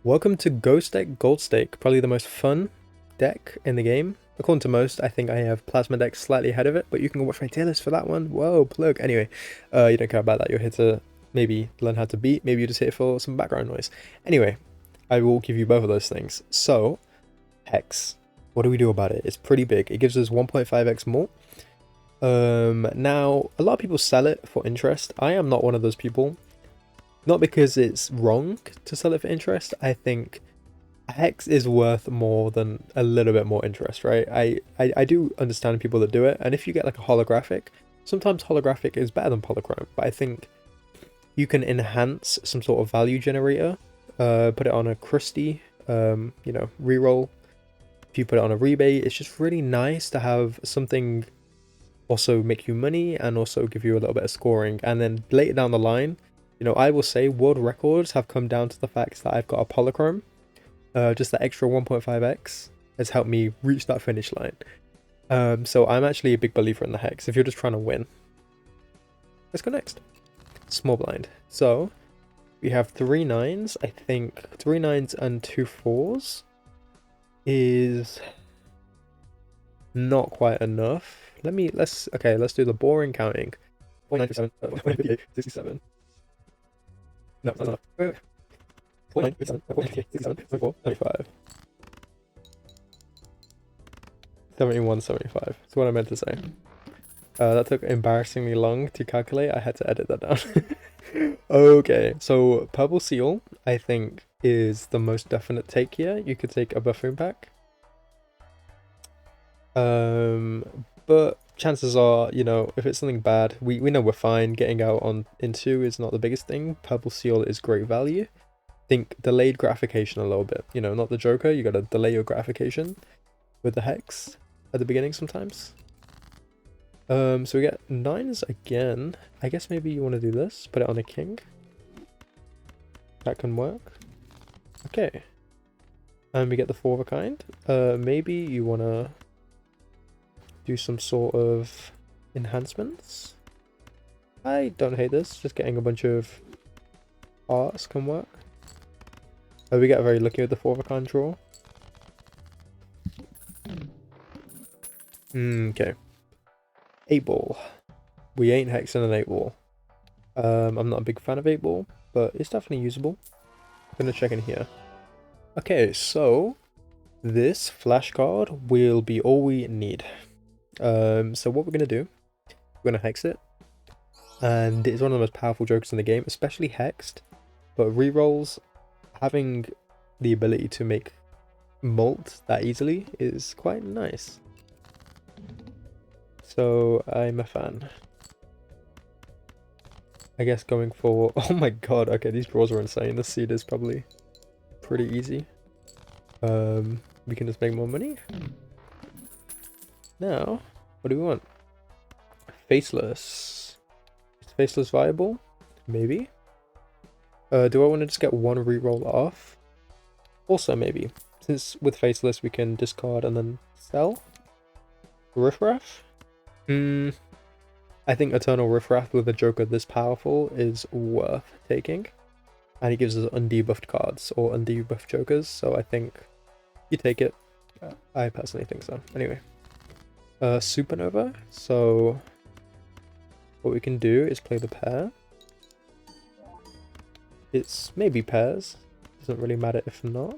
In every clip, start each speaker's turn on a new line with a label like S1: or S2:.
S1: Welcome to Ghost Deck Gold Stake, probably the most fun deck in the game. According to most, I think I have Plasma Deck slightly ahead of it, but you can watch my tier list for that one. Whoa, plug. Anyway, you don't care about that. You're here to maybe learn how to beat. Maybe you're just here for some background noise. Anyway, I will give you both of those things. So, Hex. What do we do about it? It's pretty big. It gives us 1.5x more. Now, a lot of people sell it for interest. I am not one of those people. Not because it's wrong to sell it for interest. I think Hex is worth more than a little bit more interest, right? I do understand people that do it, and if you get like a holographic, sometimes holographic is better than polychrome, but I think you can enhance some sort of value generator, put it on a crusty, reroll. If you put it on a rebate, it's just really nice to have something also make you money and also give you a little bit of scoring, and then later down the line, I will say world records have come down to the fact that I've got a polychrome. Just that extra 1.5x has helped me reach that finish line. So I'm actually a big believer in the Hex if you're just trying to win. Let's go next. Small blind. So we have 3 9s. I think 3 9s and 2 4s is not quite enough. Let's do the boring counting. 49, 67. No, that's not. 49, 67, 74, 75. 71, 75. That's what I meant to say. That took embarrassingly long to calculate. I had to edit that down. Okay, so Purple Seal, I think, is the most definite take here. You could take a Buffoon pack. But chances are, if it's something bad, we know we're fine. Getting out in 2 is not the biggest thing. Purple Seal is great value. Think delayed gratification a little bit. Not the Joker. You gotta delay your gratification with the Hex at the beginning sometimes. So we get 9s again. I guess maybe you want to do this. Put it on a king. That can work. Okay. And we get the 4 of a kind. Maybe you want to do some sort of enhancements. I don't hate this. Just getting a bunch of arts can work. We get very lucky with the 4 of a kind draw. Okay. 8 ball. We ain't hexing an 8 ball. I'm not a big fan of 8 ball, but it's definitely usable. I'm gonna check in here. Okay, so this flashcard will be all we need. So what we're gonna do, we're gonna hex it, and it's one of the most powerful jokers in the game, especially hexed. But rerolls, having the ability to make mult that easily is quite nice. So I'm a fan. I guess going for oh my god, okay, these draws are insane. This seed is probably pretty easy. We can just make more money. Now, what do we want? Faceless. Is Faceless viable? Maybe. Do I want to just get one reroll off? Also maybe. Since with Faceless we can discard and then sell. Riffraff? I think Eternal Riffraff with a Joker this powerful is worth taking. And he gives us undebuffed cards or undebuffed Jokers, so I think you take it. I personally think so. Anyway. Supernova. So what we can do is play the pair. It's maybe pairs. Doesn't really matter if not.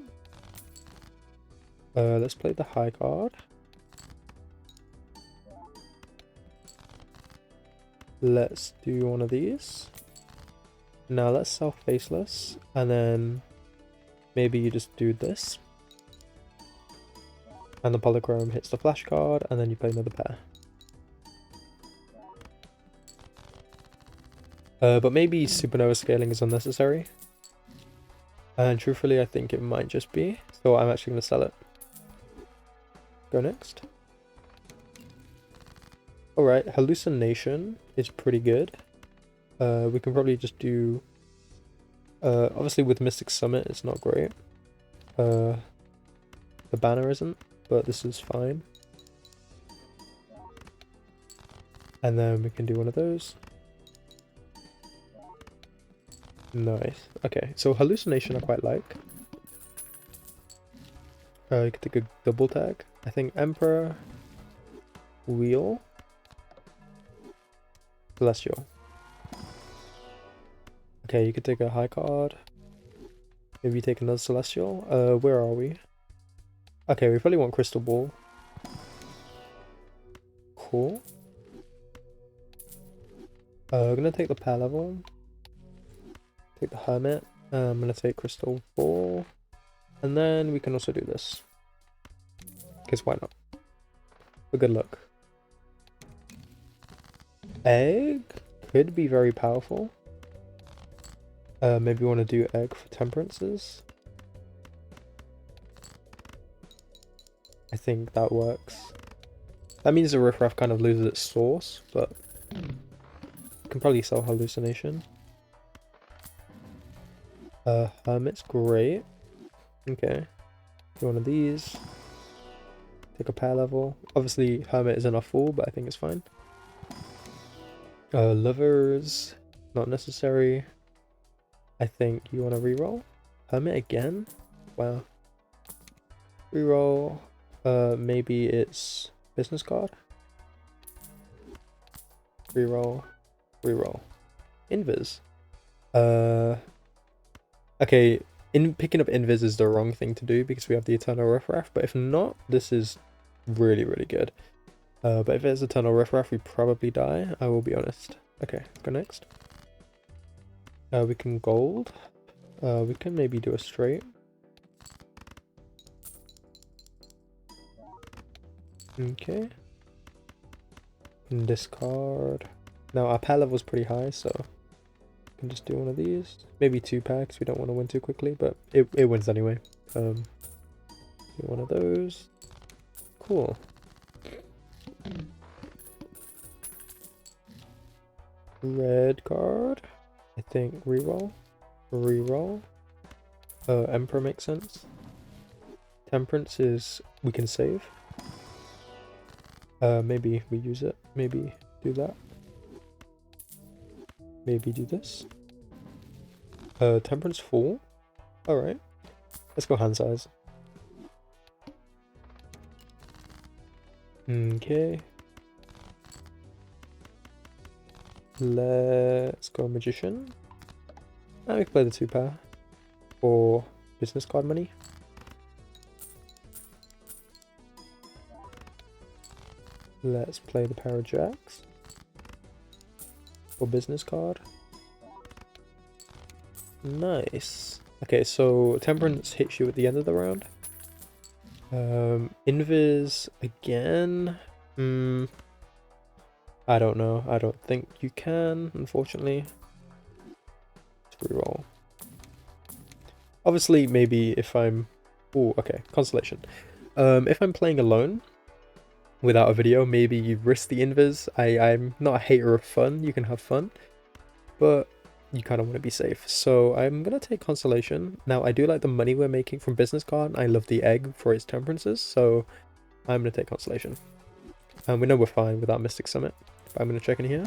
S1: Let's play the high card. Let's do one of these. Now let's sell Faceless, and then maybe you just do this. And the polychrome hits the flash card, and then you play another pair. But maybe Supernova scaling is unnecessary. And truthfully, I think it might just be. So I'm actually going to sell it. Go next. Alright, Hallucination is pretty good. We can probably just do... obviously with Mystic Summit, it's not great. The banner isn't, but this is fine. And then we can do one of those. Nice. Okay, so Hallucination I quite like. You could take a double tag. I think Emperor, Wheel, Celestial. Okay, you could take a high card. Maybe take another Celestial. Where are we? Okay, we probably want Crystal Ball. Cool. I'm gonna take the Pair Level. Take the Hermit. I'm gonna take Crystal Ball. And then we can also do this. Because why not? For good luck. Egg could be very powerful. Maybe we want to do egg for temperances. I think that works. That means the riffraff kind of loses its source, but you can probably sell hallucination. Hermit's great. Okay. Do one of these. Take a Pair Level. Obviously, Hermit isn't a fool, but I think it's fine. Lovers, not necessary. I think you want to reroll. Hermit again? Wow. Reroll. Maybe it's business card. Reroll. Reroll. Invis. Okay, picking up Invis is the wrong thing to do because we have the Eternal Riffraff, but if not, this is really, really good. But if it's Eternal Riffraff, we probably die, I will be honest. Okay, let's go next. We can gold. We can maybe do a straight. Okay. And discard. Now our pair level is pretty high, so we can just do one of these. Maybe 2 packs. We don't want to win too quickly, but it wins anyway. Do one of those. Cool. Red card. I think reroll. Reroll. Emperor makes sense. Temperance is we can save. Maybe we use it. Maybe do that. Maybe do this. Temperance full. Alright. Let's go hand size. Okay. Let's go Magician. And we can play the 2 pair for business card money. Let's play the pair of jacks for business card. Nice. Okay, so Temperance hits you at the end of the round. Invis again. I don't know. I don't think you can, unfortunately. Let's reroll. Obviously, maybe if I'm... Oh, okay. Constellation. If I'm playing alone, without a video, maybe you risk the invis. I'm not a hater of fun. You can have fun. But you kind of want to be safe. So I'm going to take Constellation. Now, I do like the money we're making from business card. I love the egg for its temperances. So I'm going to take Constellation. And we know we're fine without Mystic Summit. But I'm going to check in here.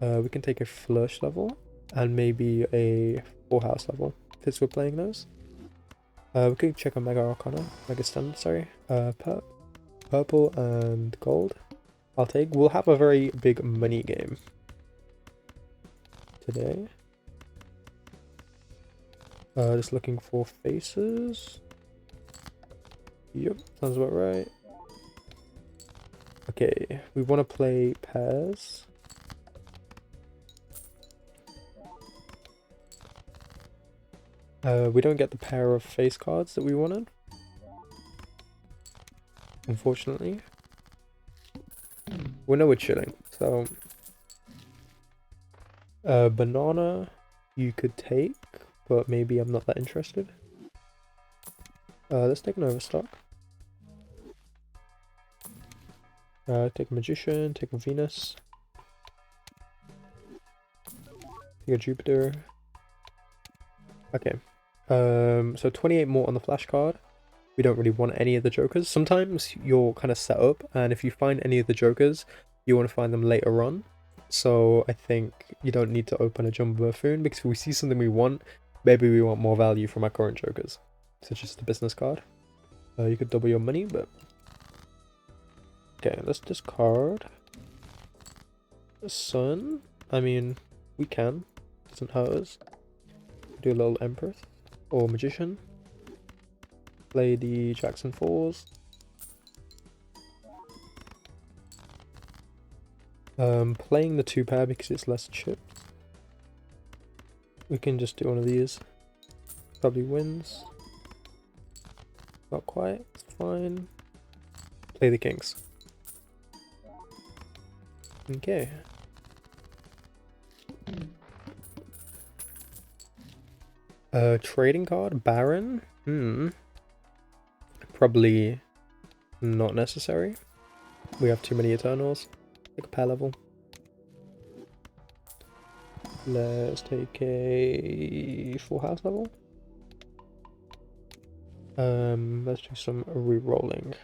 S1: We can take a Flush level. And maybe a Full House level. Since we're playing those. We could check on Mega Arcana. Mega Standard, sorry. Purple and gold. I'll take. We'll have a very big money game today. Just looking for faces. Yep, sounds about right. Okay, we want to play pairs. We don't get the pair of face cards that we wanted, unfortunately. We know we're chilling, so banana you could take, but maybe I'm not that interested. Let's take an Overstock. Take a Magician, take a Venus, take a Jupiter. Okay, so 28 more on the flash card. We don't really want any of the jokers. Sometimes you're kind of set up, and if you find any of the jokers, you want to find them later on. So I think you don't need to open a Jumbo Buffoon, because if we see something we want, maybe we want more value from our current jokers, such as the business card. You could double your money, but okay, let's discard the sun. I mean, we can. Doesn't hurt us. Do a little Empress or Magician. Play the Jackson 4s. Playing the 2-pair because it's less chips. We can just do one of these. Probably wins. Not quite. It's fine. Play the kings. Okay. Trading card, Baron. Probably not necessary. We have too many Eternals. Take a pair level. Let's take a full house level. Let's do some re-rolling.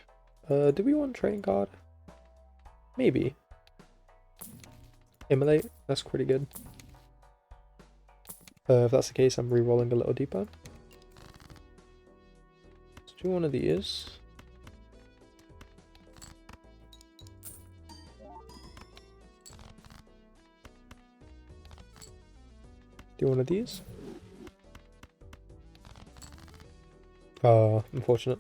S1: Do we want trading card? Maybe. Immolate, that's pretty good. If that's the case, I'm re-rolling a little deeper. Let's do one of these. Do one of these. Unfortunate.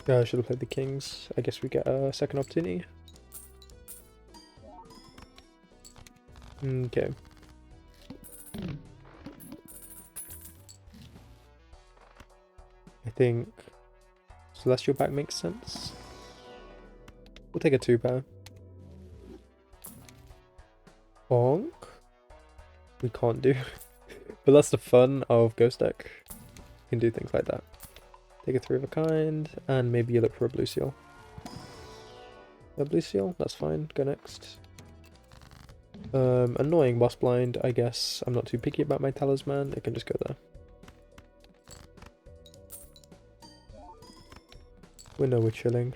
S1: Yeah, I should have played the kings. I guess we get a second opportunity. Okay. I think Celestial back makes sense. We'll take a 2-pair. Bonk. We can't do. But that's the fun of Ghost deck. You can do things like that. Take a 3 of a kind, and maybe you look for a blue seal. A blue seal? That's fine. Go next. Annoying boss blind, I guess. I'm not too picky about my talisman. It can just go there. We know we're chilling.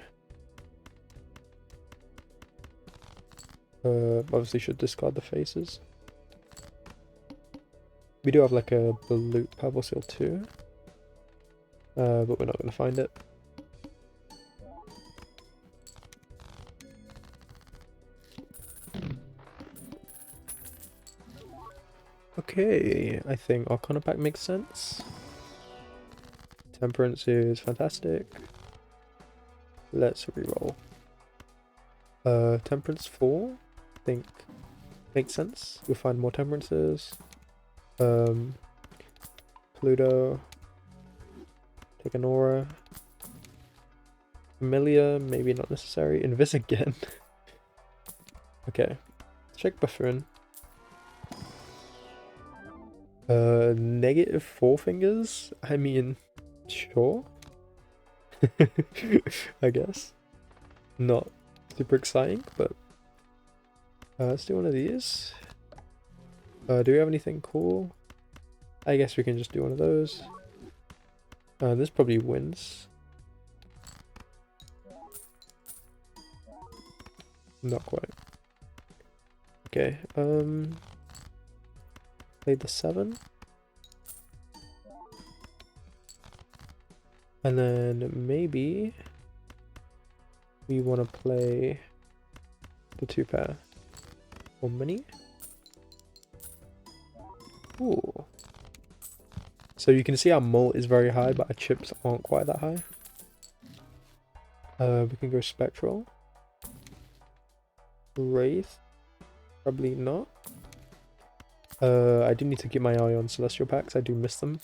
S1: Obviously should discard the faces. We do have like a blue purple seal too. But we're not going to find it. Okay, I think Arcana pack makes sense. Temperance is fantastic. Let's reroll. Temperance 4, I think makes sense. We'll find more temperances. Pluto. Take an aura. Familiar, maybe not necessary. Invis again. Okay. Check Bufferin. Negative 4 fingers? I mean, sure. I guess. Not super exciting, but let's do one of these. Do we have anything cool? I guess we can just do one of those. This probably wins. Not quite. Okay, play the 7. And then maybe we want to play the 2-pair or mini. Ooh. So you can see our mult is very high, but our chips aren't quite that high. We can go Spectral. Wraith. Probably not. I do need to keep my eye on Celestial packs. I do miss them.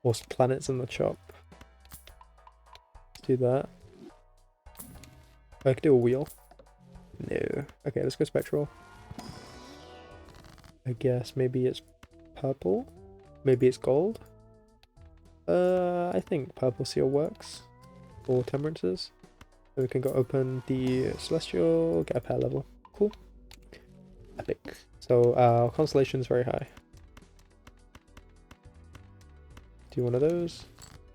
S1: Or planets in the chop. Let's do that. I could do a wheel. No. Okay, let's go Spectral. I guess maybe it's purple. Maybe it's gold. I think purple seal works. Or temperances. So we can go open the Celestial, get a pair level. Cool. Epic. So our constellation is very high. Do one of those.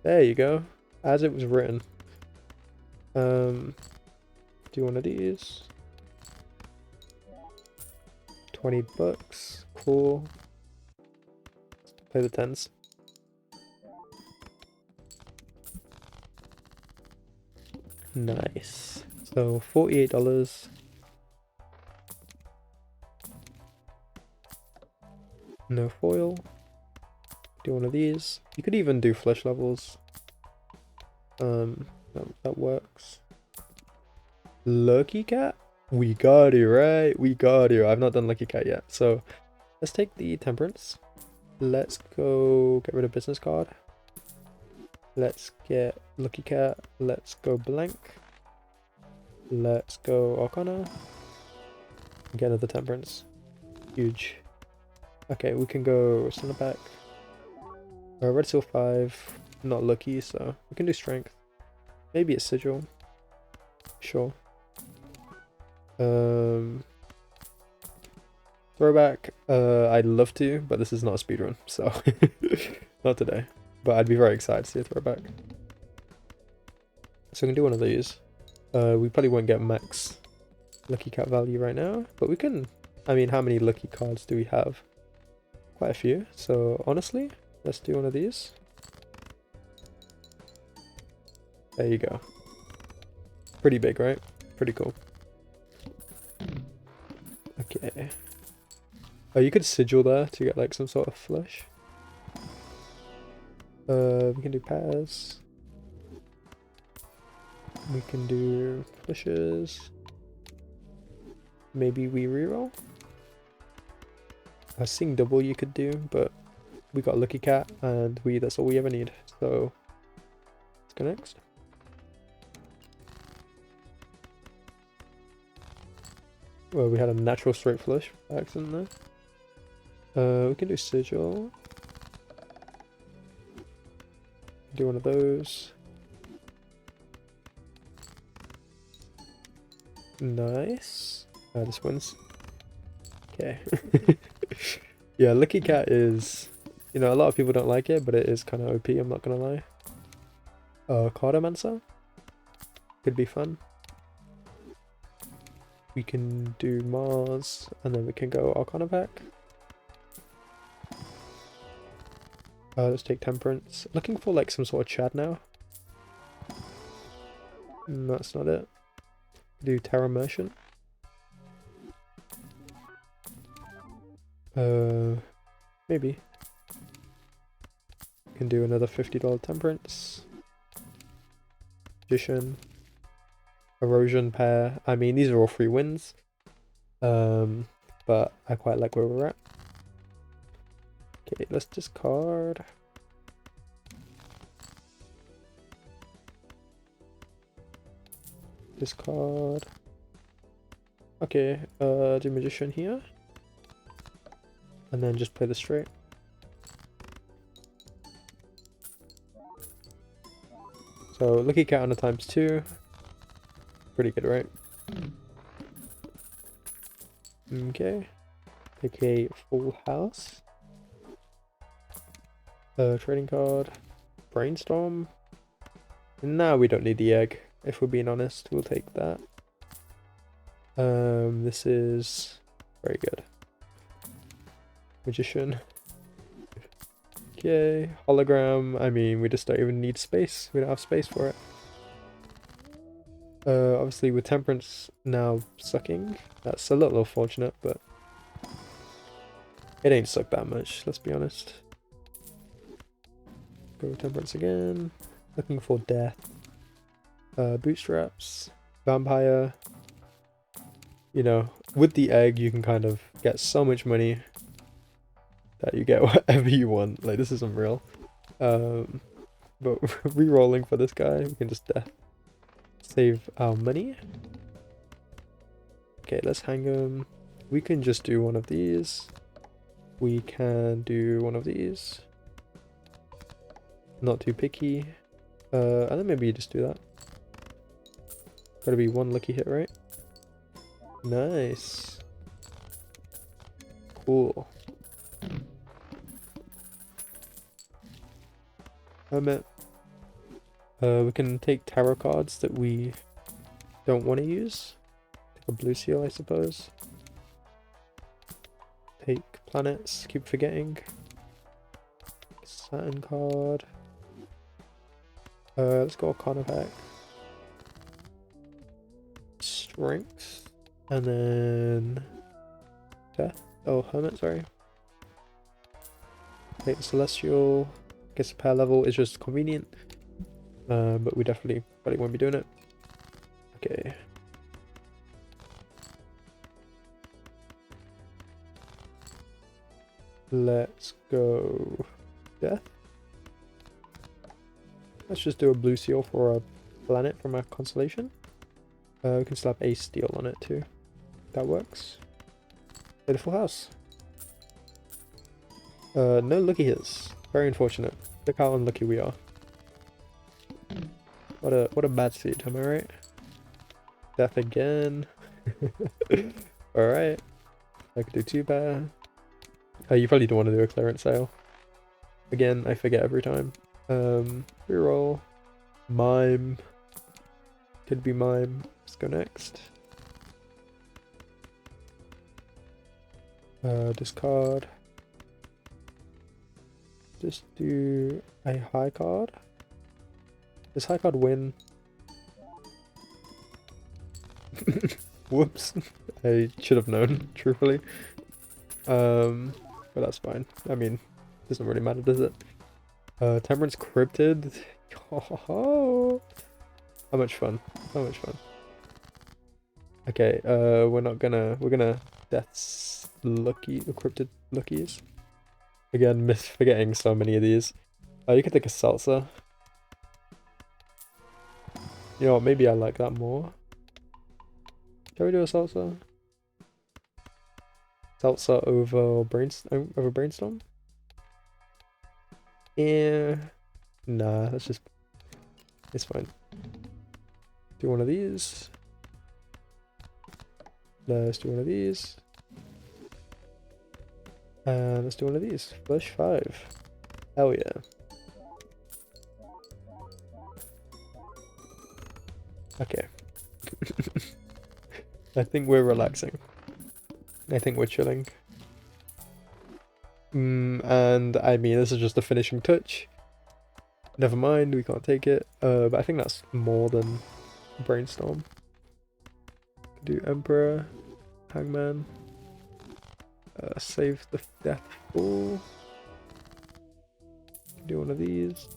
S1: There you go. As it was written. Do one of these. 20 bucks. Cool. Play the 10s. Nice. So $48. No foil. Do one of these. You could even do flesh levels. That works. Lucky cat? We got it, right? We got it. I've not done lucky cat yet. So let's take the temperance. Let's go get rid of business card. Let's get lucky cat. Let's go blank. Let's go arcana. Get another temperance. Huge. Okay, we can go center back. Red seal 5. Not lucky, so we can do strength. Maybe it's sigil. Sure. Throwback. I'd love to, but this is not a speedrun, so not today. But I'd be very excited to see a throwback. So we can do one of these. We probably won't get max lucky cat value right now, but we can. I mean, how many lucky cards do we have? Quite a few. So honestly, let's do one of these. There you go. Pretty big, right? Pretty cool. Okay. Oh, you could sigil there to get like some sort of flush. We can do pairs. We can do flushes. Maybe we reroll. I was seeing double you could do, but we got lucky cat and that's all we ever need. So let's go next. Well, we had a natural straight flush by accident there. We can do sigil. Do one of those. Nice. This wins. Okay. Yeah, lucky cat is, you know, a lot of people don't like it, but it is kind of OP, I'm not gonna lie. Cardomancer could be fun. We can do Mars, and then we can go Arcana back. Let's take Temperance. Looking for like some sort of Chad now. That's not it. Do Terra Merchant. Maybe. Can do another $50 Temperance. Magician. Erosion pair. I mean, these are all free wins. But I quite like where we're at. Okay, let's discard. Discard. Okay, do Magician here. And then just play the straight. So lucky cat on a ×2. Pretty good, right? Okay. Pick a full house. Trading card. Brainstorm. Now we don't need the egg. If we're being honest, we'll take that. This is very good. Magician. Okay, hologram. I mean, we just don't even need space. We don't have space for it. Obviously with Temperance now sucking, that's a little unfortunate, but it ain't sucked that much, let's be honest. Go with Temperance again. Looking for death. Bootstraps. Vampire. You know, with the egg you can kind of get so much money that you get whatever you want. Like, this is unreal. But re-rolling for this guy, we can just save our money. Okay, let's hang him. We can just do one of these. We can do one of these. Not too picky. And then maybe you just do that. Gotta be one lucky hit, right? Nice. Cool. Hermit. We can take tarot cards that we don't want to use. Take a blue seal, I suppose. Take planets, keep forgetting. Saturn card. Let's go Arcana back. ranks. And then Death. Oh, Hermit, sorry. Take the Celestial. Guess the pair level is just convenient. But we definitely probably won't be doing it. Okay. Let's go Death. Let's just do a blue seal for a planet from our constellation. We can slap a steel on it too. That works. Play the full house. No lucky hits. Very unfortunate. Look how unlucky we are. What a bad seed, am I right? Death again. Alright. I could do 2 pair. You probably don't want to do a clearance sale. Again, I forget every time. Reroll. Mime. Could be Mime. Let's go next. Discard. Just do a high card. Does high card win? Whoops. I should have known, truthfully. But that's fine. I mean, doesn't really matter, does it? Temperance Cryptid. How much fun. So much fun. Okay, we're gonna Death's Lucky, Cryptid Luckies. Again, forgetting so many of these. You could take a Salsa. You know what, maybe I like that more. Shall we do a Salsa? Salsa over Brainstorm? Yeah. Nah, that's just... It's fine. Do one of these. Let's do one of these. And let's do one of these. Flush 5. Hell yeah. Okay. I think we're relaxing. I think we're chilling. And I mean, this is just a finishing touch. Never mind, we can't take it. But I think that's more than Brainstorm. Do Emperor, Hangman. Save the Death Fool. Do one of these.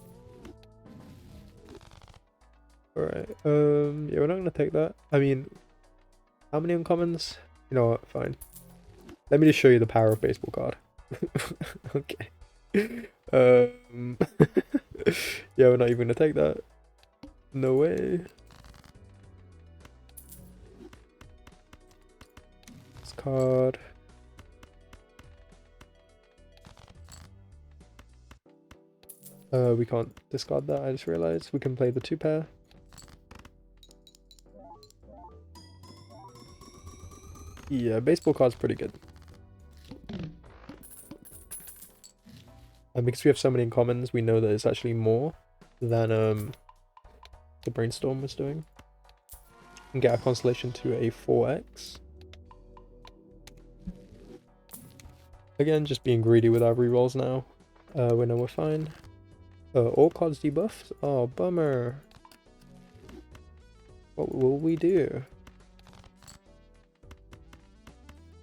S1: Alright, yeah, we're not gonna take that. I mean, how many uncommons? You know what, fine. Let me just show you the power of baseball card. Okay. Yeah, we're not even gonna take that. No way. This card. We can't discard that, I just realized. We can play the 2 pair. Yeah, baseball card's pretty good. And because we have so many in commons, we know that it's actually more than the Brainstorm was doing. And get our constellation to a 4x. Again, just being greedy with our rerolls now. We know we're fine. All cards debuffed? Oh, bummer. What will we do?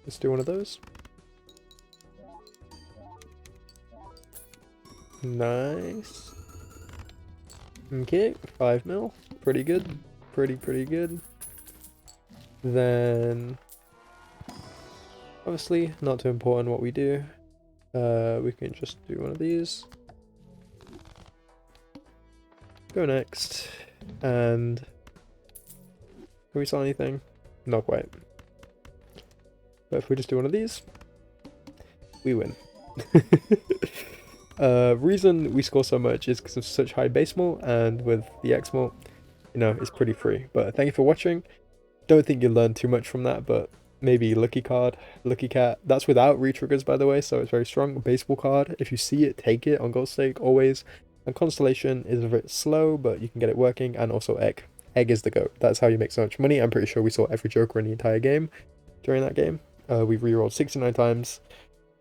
S1: Let's do one of those. Nice. Okay, 5 mil. Pretty good. Pretty good. Then, obviously, not too important what we do. We can just do one of these. Go next. And can we sell anything? Not quite. But if we just do one of these, we win. Reason we score so much is because of such high base mult, and with the X mult, you know, it's pretty free. But thank you for watching. Don't think you learned too much from that, but maybe Lucky card, Lucky Cat. That's without retriggers, by the way, so it's very strong. Baseball card, if you see it, take it on gold stake, always. And Constellation is a bit slow, but you can get it working, and also Egg. Egg is the GOAT. That's how you make so much money. I'm pretty sure we saw every Joker in the entire game during that game. We've rerolled 69 times,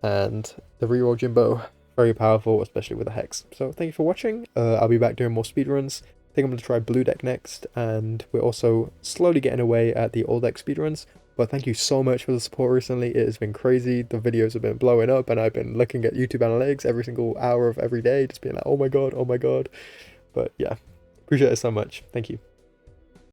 S1: and the reroll Jimbo, very powerful, especially with the Hex. So thank you for watching. I'll be back doing more speedruns. think I'm going to try Blue Deck next, and we're also slowly getting away at the Old Deck speedruns. But thank you so much for the support recently. It has been crazy. The videos have been blowing up, and I've been looking at YouTube analytics every single hour of every day, just being like, oh my god, oh my god. But yeah, appreciate it so much. Thank you.